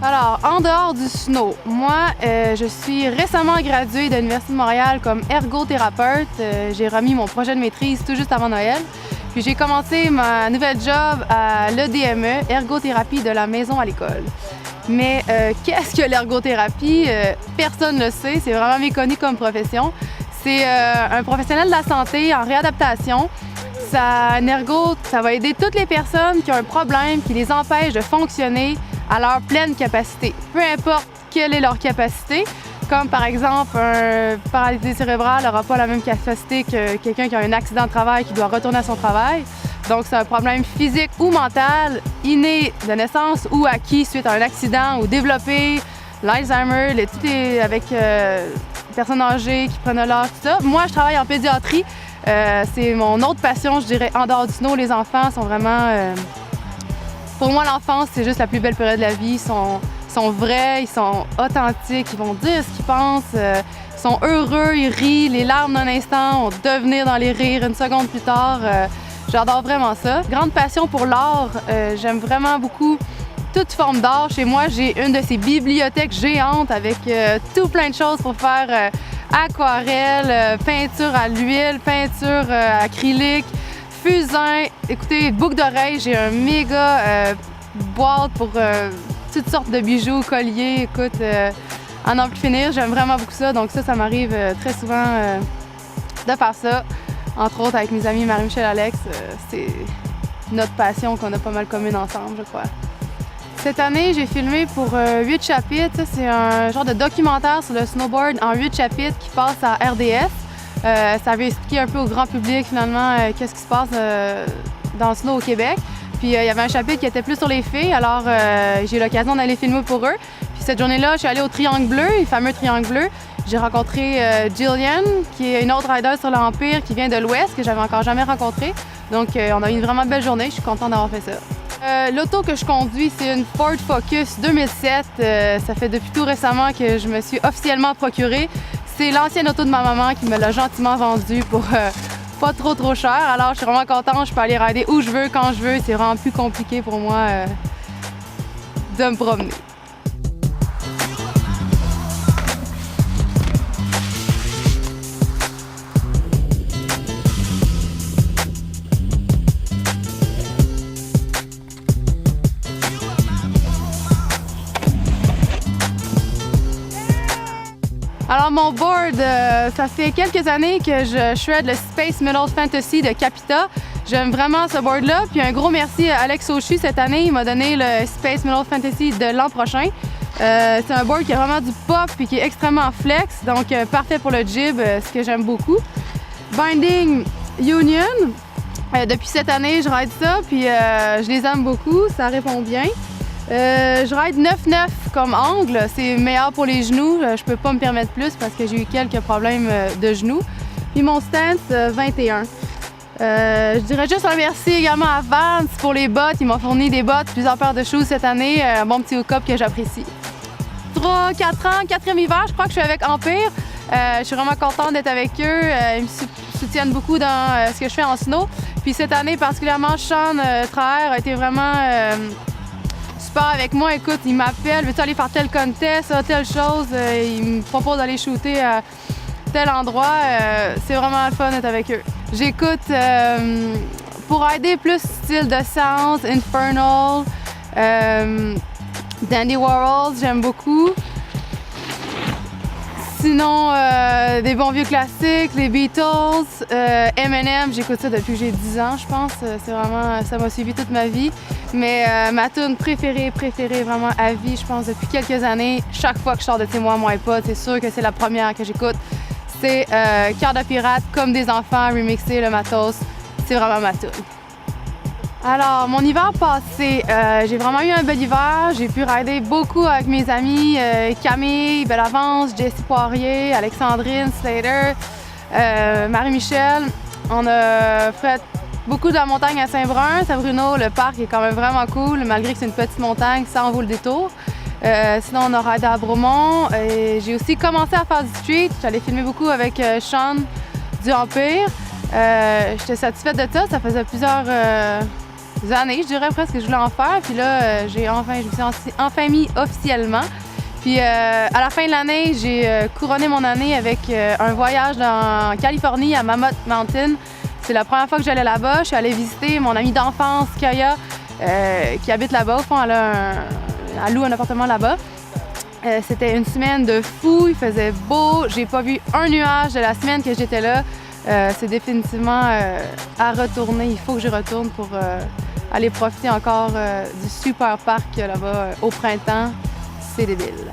Alors, en dehors du snow, moi, je suis récemment graduée de l'Université de Montréal comme ergothérapeute. J'ai remis mon projet de maîtrise tout juste avant Noël. Puis j'ai commencé ma nouvelle job à l'EDME, ergothérapie de la maison à l'école. Mais qu'est-ce que l'ergothérapie? Personne ne le sait, c'est vraiment méconnu comme profession. C'est un professionnel de la santé en réadaptation. Un ergo, ça va aider toutes les personnes qui ont un problème qui les empêche de fonctionner à leur pleine capacité. Peu importe quelle est leur capacité, comme par exemple un paralysé cérébral n'aura pas la même capacité que quelqu'un qui a un accident de travail qui doit retourner à son travail. Donc c'est un problème physique ou mental, inné de naissance ou acquis suite à un accident ou développé, l'Alzheimer, tout est avec personnes âgées qui prennent l'âge, tout ça. Moi, je travaille en pédiatrie. C'est mon autre passion, je dirais, en dehors du snow. Les enfants sont vraiment... Pour moi, l'enfance, c'est juste la plus belle période de la vie. Ils sont vrais, ils sont authentiques, ils vont dire ce qu'ils pensent, ils sont heureux, ils rient, les larmes d'un instant vont devenir dans les rires une seconde plus tard. J'adore vraiment ça. Grande passion pour l'art, j'aime vraiment beaucoup toute forme d'art. Chez moi, j'ai une de ces bibliothèques géantes avec tout plein de choses pour faire aquarelle, peinture à l'huile, peinture acrylique, fusain. Écoutez, boucle d'oreille, j'ai un méga boîte pour toutes sortes de bijoux, colliers. Écoute, à n'en plus finir, j'aime vraiment beaucoup ça. Donc ça m'arrive très souvent de faire ça. Entre autres avec mes amis Marie-Michel et Alex, c'est notre passion qu'on a pas mal commune ensemble, je crois. Cette année, j'ai filmé pour 8 chapitres. C'est un genre de documentaire sur le snowboard en 8 chapitres qui passe à RDS. Ça avait expliqué un peu au grand public finalement qu'est-ce qui se passe dans le snow au Québec. Puis il y avait un chapitre qui était plus sur les filles, alors j'ai eu l'occasion d'aller filmer pour eux. Puis cette journée-là, je suis allée au Triangle Bleu, le fameux Triangle Bleu. J'ai rencontré Jillian, qui est une autre rider sur l'Empire qui vient de l'Ouest, que j'avais encore jamais rencontrée. Donc on a eu une vraiment belle journée, je suis contente d'avoir fait ça. L'auto que je conduis, c'est une Ford Focus 2007. Ça fait depuis tout récemment que je me suis officiellement procurée. C'est l'ancienne auto de ma maman qui me l'a gentiment vendue pour pas trop cher. Alors je suis vraiment contente, je peux aller rider où je veux, quand je veux. C'est vraiment plus compliqué pour moi de me promener. Alors mon board, ça fait quelques années que je shred le Space Middle Fantasy de Capita. J'aime vraiment ce board-là. Puis un gros merci à Alex Auchu cette année. Il m'a donné le Space Middle Fantasy de l'an prochain. C'est un board qui a vraiment du pop et qui est extrêmement flex. Donc parfait pour le jib, ce que j'aime beaucoup. Binding Union. Depuis cette année, je ride ça. Puis je les aime beaucoup. Ça répond bien. Je ride 9-9 comme angle, c'est meilleur pour les genoux, je peux pas me permettre plus parce que j'ai eu quelques problèmes de genoux. Puis mon stance 21. Je dirais juste un merci également à Vans pour les bottes, ils m'ont fourni des bottes, plusieurs paires de shoes cette année, un bon petit hook-up que j'apprécie. 3-4 ans, 4e hiver, je crois que je suis avec Empire. Je suis vraiment contente d'être avec eux, ils me soutiennent beaucoup dans ce que je fais en snow. Puis cette année particulièrement, Sean Traher a été vraiment avec moi. Écoute, il m'appelle, veux-tu aller faire tel contest, telle chose, il me propose d'aller shooter à tel endroit. C'est vraiment le fun d'être avec eux. J'écoute pour aider plus style de Sounds, Infernal, Dandy Warhols, j'aime beaucoup. Sinon, des bons vieux classiques, les Beatles, Eminem, j'écoute ça depuis que j'ai 10 ans, je pense. C'est vraiment, ça m'a suivi toute ma vie. Mais ma tune préférée vraiment à vie, je pense, depuis quelques années, chaque fois que je sors de chez moi, mon iPod, c'est sûr que c'est la première que j'écoute. C'est Cœur de pirate, comme des enfants, remixé, le matos. C'est vraiment ma tune. Alors, mon hiver passé, j'ai vraiment eu un bel hiver. J'ai pu rider beaucoup avec mes amis, Camille, Bellavance, Jessie Poirier, Alexandrine, Slater, Marie-Michel. On a fait beaucoup de la montagne à Saint-Bruno. Saint-Bruno, le parc est quand même vraiment cool, malgré que c'est une petite montagne, ça en vaut le détour. Sinon, on a ridé à Bromont. J'ai aussi commencé à faire du street. J'allais filmer beaucoup avec Sean du Empire. J'étais satisfaite de ça. Ça faisait années, je dirais presque que je voulais en faire. Puis là, je me suis enfin mis officiellement. Puis à la fin de l'année, j'ai couronné mon année avec un voyage en Californie à Mammoth Mountain. C'est la première fois que j'allais là-bas. Je suis allée visiter mon amie d'enfance, Kaya, qui habite là-bas. Au fond, elle loue un appartement là-bas. C'était une semaine de fou, il faisait beau. J'ai pas vu un nuage de la semaine que j'étais là. C'est définitivement à retourner. Il faut que je retourne pour aller profiter encore du super parc là-bas au printemps. C'est débile.